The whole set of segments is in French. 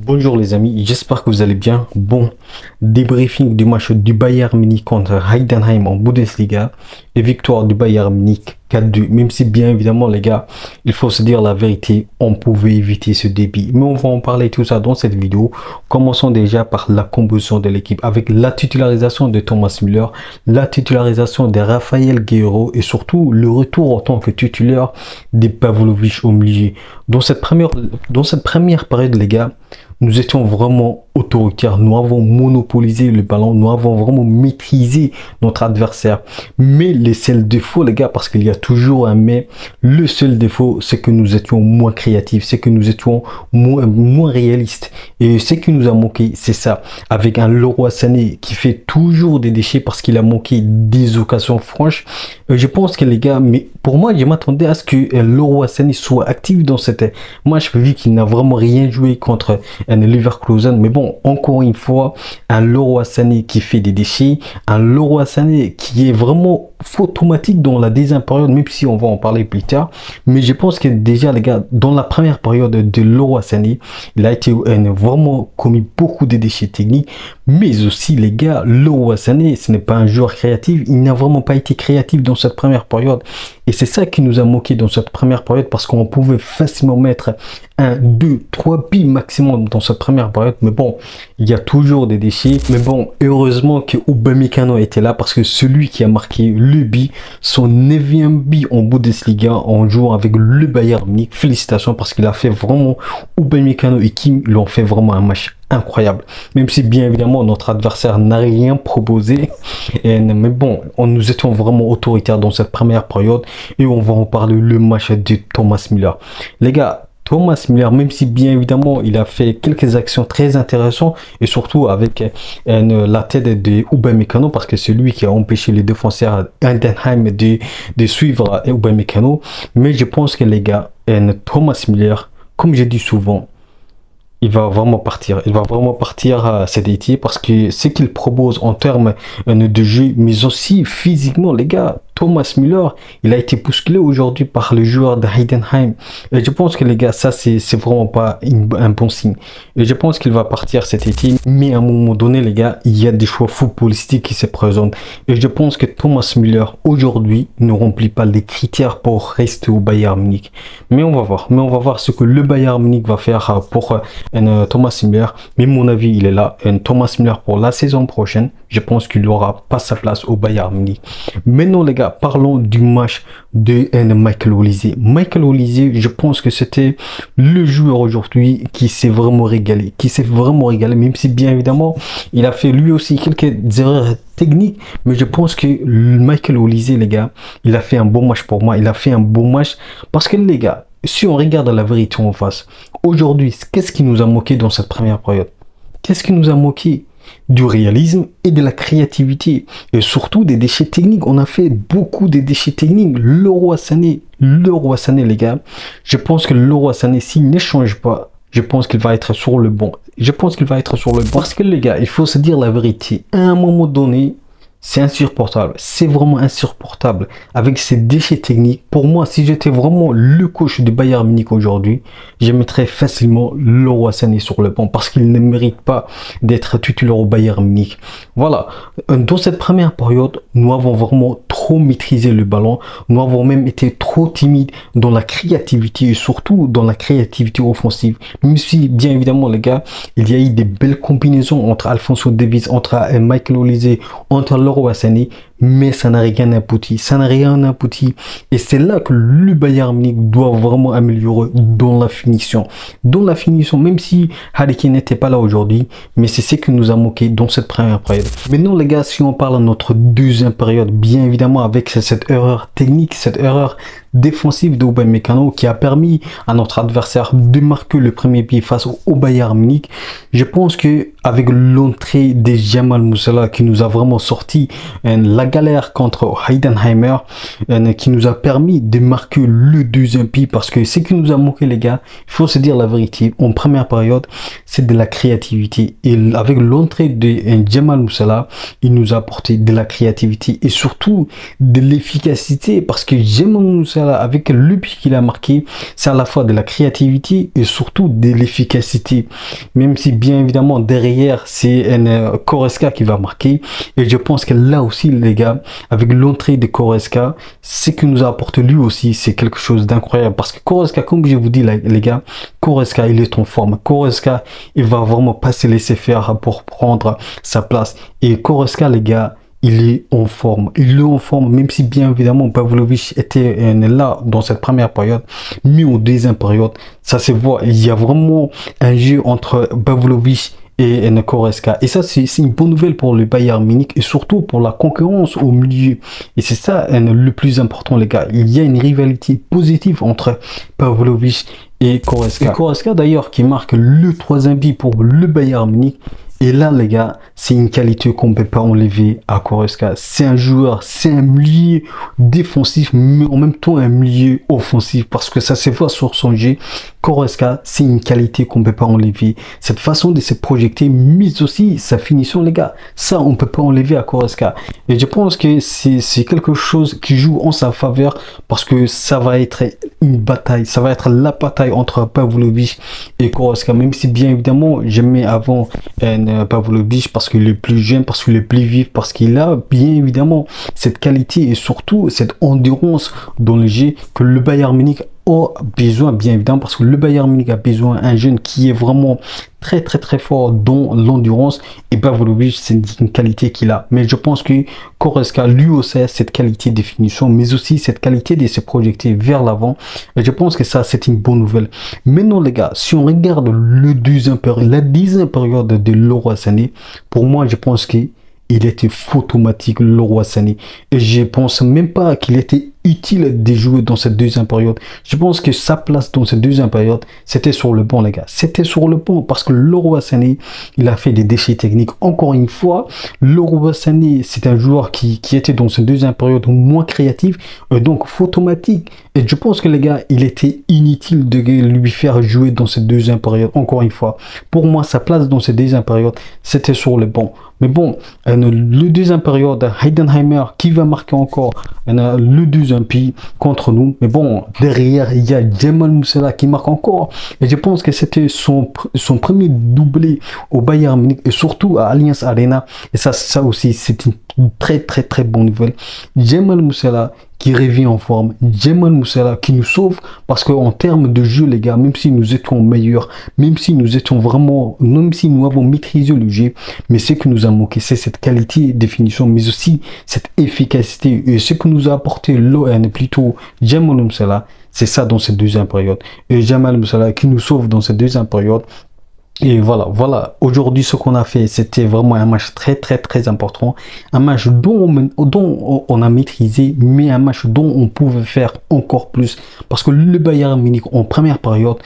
Bonjour les amis, j'espère que vous allez bien. Bon, débriefing du match du Bayern Munich contre Heidenheim en Bundesliga et victoire du Bayern Munich 4-2. Même si bien évidemment les gars, il faut se dire la vérité, on pouvait éviter ce débit. Mais on va en parler tout ça dans cette vidéo. Commençons déjà par la composition de l'équipe avec la titularisation de Thomas Müller, la titularisation de Raphaël Guerreiro et surtout le retour en tant que titulaire de Pavlovic au milieu. Dans cette première période les gars, nous étions vraiment autoritaires, nous avons monopolisé le ballon, nous avons vraiment maîtrisé notre adversaire. Mais les seuls défauts, les gars, parce qu'il y a toujours un mais, le seul défaut, c'est que nous étions moins créatifs, c'est que nous étions moins réalistes. Et ce qui nous a manqué, c'est ça. Avec un Leroy Sané qui fait toujours des déchets parce qu'il a manqué des occasions franches. Je pense que les gars, mais pour moi, je m'attendais à ce que Leroy Sané soit actif dans cette match, vu qu'il n'a vraiment rien joué contre un Leverkusen. Mais bon, encore une fois, un Leroy Sané qui fait des déchets, un Leroy Sané qui est vraiment automatique dans la deuxième période, même si on va en parler plus tard. Mais je pense que déjà, les gars, dans la première période de Leroy Sané, il a été vraiment commis beaucoup de déchets techniques. Mais aussi, les gars, Leroy Sané, ce n'est pas un joueur créatif. Il n'a vraiment pas été créatif dans cette première période. Et c'est ça qui nous a manqué dans cette première période parce qu'on pouvait facilement mettre 1, 2, 3 buts maximum dans cette première période. Mais bon, il y a toujours des déchets. Mais bon, heureusement que Upamecano était là parce que celui qui a marqué le but, son 9e but en Bundesliga en jouant avec le Bayern Munich. Félicitations parce qu'il a fait vraiment, Upamecano et Kim l'ont fait vraiment un match incroyable, même si bien évidemment notre adversaire n'a rien proposé. Mais bon, nous étions vraiment autoritaires dans cette première période et on va en parler le match de Thomas Müller. Les gars, Thomas Müller, même si bien évidemment il a fait quelques actions très intéressantes et surtout avec la tête de Upamecano parce que c'est lui qui a empêché les défenseurs Heidenheim de suivre Upamecano. Mais je pense que les gars, Thomas Müller, comme j'ai dit souvent, il va vraiment partir. Il va vraiment partir cet été parce que ce qu'il propose en termes de jeu, mais aussi physiquement, les gars, Thomas Müller, il a été bousculé aujourd'hui par le joueur de Heidenheim. Et je pense que les gars, ça c'est vraiment pas un bon signe. Et je pense qu'il va partir cet été. Mais à un moment donné, les gars, il y a des choix footballistiques qui se présentent. Et je pense que Thomas Müller, aujourd'hui, ne remplit pas les critères pour rester au Bayern Munich. Mais on va voir. Mais on va voir ce que le Bayern Munich va faire pour Thomas Müller. Mais mon avis, il est là. Thomas Müller pour la saison prochaine, je pense qu'il n'aura pas sa place au Bayern Munich. Maintenant, les gars, parlons du match de Michael Olise. Michael Olise, je pense que c'était le joueur aujourd'hui qui s'est vraiment régalé. Même si bien évidemment, il a fait lui aussi quelques erreurs techniques. Mais je pense que Michael Olise, les gars, il a fait un bon match pour moi. Il a fait un bon match parce que les gars, si on regarde la vérité en face, aujourd'hui, qu'est-ce qui nous a manqué dans cette première période? Qu'est-ce qui nous a manqué? Du réalisme et de la créativité et surtout des déchets techniques. On a fait beaucoup de déchets techniques. Leroy Sané, les gars, je pense que Leroy Sané, s'il ne change pas, je pense qu'il va être sur le banc. Parce que les gars, il faut se dire la vérité. À un moment donné, c'est insupportable, c'est vraiment insupportable avec ces déchets techniques. Pour moi, si j'étais vraiment le coach de Bayern Munich aujourd'hui, je mettrais facilement Leroy Sané sur le banc parce qu'il ne mérite pas d'être titulaire au Bayern Munich. Voilà, dans cette première période, nous avons vraiment trop maîtrisé le ballon, nous avons même été trop timides dans la créativité et surtout dans la créativité offensive. Même si, bien évidemment, les gars, il y a eu des belles combinaisons entre Alphonso Davies, entre Michael Olise, entre Leroy Sané, mais ça n'a rien abouti. Et c'est là que le Bayern Munich doit vraiment améliorer dans la finition. Même si Harry Kane n'était pas là aujourd'hui, mais c'est ce qui nous a manqué dans cette première période. Maintenant, les gars, si on parle de notre deuxième période, bien évidemment, avec cette erreur technique, cette erreur défensive d'Upamecano qui a permis à notre adversaire de marquer le premier but face au Bayern Munich. Je pense que avec l'entrée de Jamal Musiala qui nous a vraiment sorti la galère contre Heidenheimer, qui nous a permis de marquer le deuxième but parce que ce qui nous a manqué, les gars, il faut se dire la vérité, en première période, c'est de la créativité. Et avec l'entrée de Jamal Musiala, il nous a apporté de la créativité et surtout de l'efficacité parce que Jamal Musiala, avec le but qu'il a marqué, c'est à la fois de la créativité et surtout de l'efficacité. Même si bien évidemment derrière c'est un Goretzka qui va marquer. Et je pense que là aussi les gars, avec l'entrée de Goretzka, ce qu'il nous a apporté lui aussi, c'est quelque chose d'incroyable. Parce que Goretzka, comme je vous dis les gars, Goretzka il est en forme. Goretzka il va vraiment pas se laisser faire pour prendre sa place. Et Goretzka les gars, il est en forme. Il est en forme, même si bien évidemment Pavlovic était là dans cette première période, mais en deuxième période, ça se voit. Il y a vraiment un jeu entre Pavlovic et Goretzka. Et ça, c'est une bonne nouvelle pour le Bayern Munich et surtout pour la concurrence au milieu. Et c'est ça le plus important, les gars. Il y a une rivalité positive entre Pavlovic et Goretzka. Et Goretzka, d'ailleurs, qui marque le troisième but pour le Bayern Munich. Et là, les gars, c'est une qualité qu'on ne peut pas enlever à Goretzka. C'est un joueur, c'est un milieu défensif, mais en même temps un milieu offensif. Parce que ça se voit sur son jeu. Goretzka, c'est une qualité qu'on ne peut pas enlever. Cette façon de se projeter, mais aussi sa finition, les gars. Ça, on ne peut pas enlever à Goretzka. Et je pense que c'est quelque chose qui joue en sa faveur parce que ça va être une bataille. Ça va être la bataille entre Pavlovic et Goretzka. Même si, bien évidemment, j'aimais avant Pavlovic parce qu'il est plus jeune, parce qu'il est plus vif, parce qu'il a bien évidemment cette qualité et surtout cette endurance dans le jeu que le Bayern Munich a besoin, bien évidemment, parce que le Bayern Munich a besoin d'un jeune qui est vraiment très fort dans l'endurance et Pavlovic c'est une qualité qu'il a. Mais je pense que Goretzka lui aussi a cette qualité de finition, mais aussi cette qualité de se projeter vers l'avant. Et je pense que ça c'est une bonne nouvelle. Maintenant les gars, si on regarde la deuxième période de Leroy Sané, pour moi je pense que il était automatique Leroy Sané. Et je pense même pas qu'il était utile de jouer dans cette deuxième période. Je pense que sa place dans cette deuxième période, c'était sur le banc, les gars. C'était sur le banc parce que Leroy Sané, il a fait des déchets techniques. Encore une fois, Leroy Sané, c'est un joueur qui était dans cette deuxième période moins créatif, donc automatique. Et je pense que les gars, il était inutile de lui faire jouer dans cette deuxième période. Encore une fois, pour moi, sa place dans cette deuxième période, c'était sur le banc. Mais bon, le deuxième période, Heidenheimer qui va marquer encore le deuxième but contre nous. Mais bon, derrière, il y a Jamal Musiala qui marque encore. Et je pense que c'était son premier doublé au Bayern Munich et surtout à Allianz Arena. Et ça aussi, c'est une très bonne nouvelle. Jamal Musiala qui revient en forme, Jamal Musiala qui nous sauve parce qu'en termes de jeu les gars, même si nous étions meilleurs, même si nous étions vraiment, même si nous avons maîtrisé le jeu, mais ce qui nous a manqué c'est cette qualité de définition, mais aussi cette efficacité et ce que nous a apporté plutôt Jamal Musiala, c'est ça dans cette deuxième période. Et Jamal Musiala qui nous sauve dans cette deuxième période. Et voilà. Aujourd'hui, ce qu'on a fait, c'était vraiment un match très important. Un match dont on a maîtrisé, mais un match dont on pouvait faire encore plus. Parce que le Bayern Munich, en première période,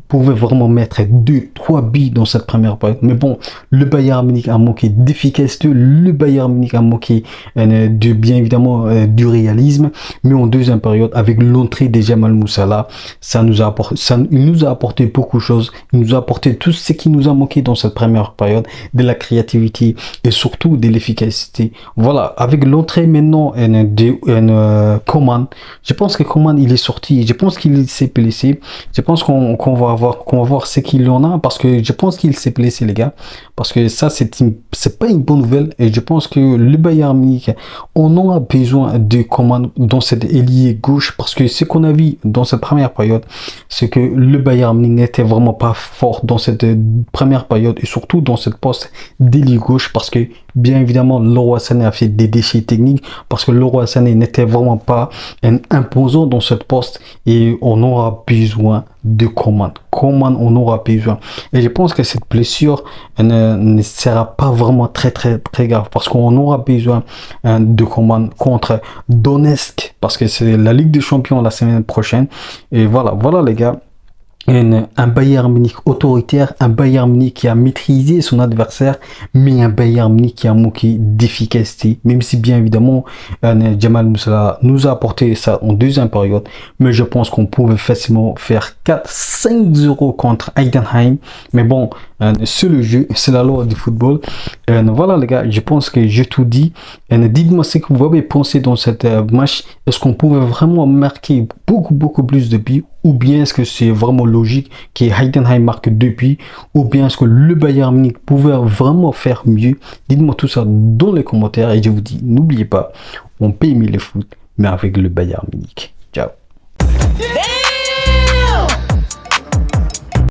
pouvait vraiment mettre 2-3 buts dans cette première période. Mais bon, le Bayern Munich a manqué d'efficacité. Le Bayern Munich a manqué bien évidemment du réalisme. Mais en deuxième période, avec l'entrée de Jamal Musiala, il nous a apporté beaucoup de choses. Il nous a apporté tout ce qui nous a manqué dans cette première période, de la créativité et surtout de l'efficacité. Voilà, avec l'entrée maintenant de Coman, je pense que Coman il est sorti, je pense qu'il s'est blessé, je pense qu'on va voir ce qu'il en a parce que je pense qu'il s'est blessé les gars, parce que ça c'est pas une bonne nouvelle et je pense que le Bayern Munich on aura besoin de Coman dans cette ailier gauche parce que ce qu'on a vu dans cette première période, c'est que le Bayern Munich n'était vraiment pas fort dans cette première période et surtout dans cette poste d'ailier gauche parce que bien évidemment Leroy Sané a fait des déchets techniques parce que Leroy Sané n'était vraiment pas imposant dans cette poste et on aura besoin de Coman, on aura besoin et je pense que cette blessure ne sera pas vraiment très grave parce qu'on aura besoin de Coman contre Donetsk parce que c'est la Ligue des Champions la semaine prochaine et voilà les gars. un Bayern Munich autoritaire, un Bayern Munich qui a maîtrisé son adversaire, mais un Bayern Munich qui a manqué d'efficacité. Même si bien évidemment, Jamal Musiala nous a apporté ça en deuxième période, mais je pense qu'on pouvait facilement faire 4-5-0 contre Heidenheim. Mais bon, c'est le jeu, c'est la loi du football. Voilà les gars, je pense que j'ai tout dit. Dites-moi ce que vous avez pensé dans cette match. Est-ce qu'on pouvait vraiment marquer beaucoup plus de buts, ou bien est-ce que c'est vraiment logique que Heidenheim marque 2 buts, ou bien est-ce que le Bayern Munich pouvait vraiment faire mieux? Dites-moi tout ça dans les commentaires et je vous dis, n'oubliez pas, on peut aimer le foot, mais avec le Bayern Munich. Ciao.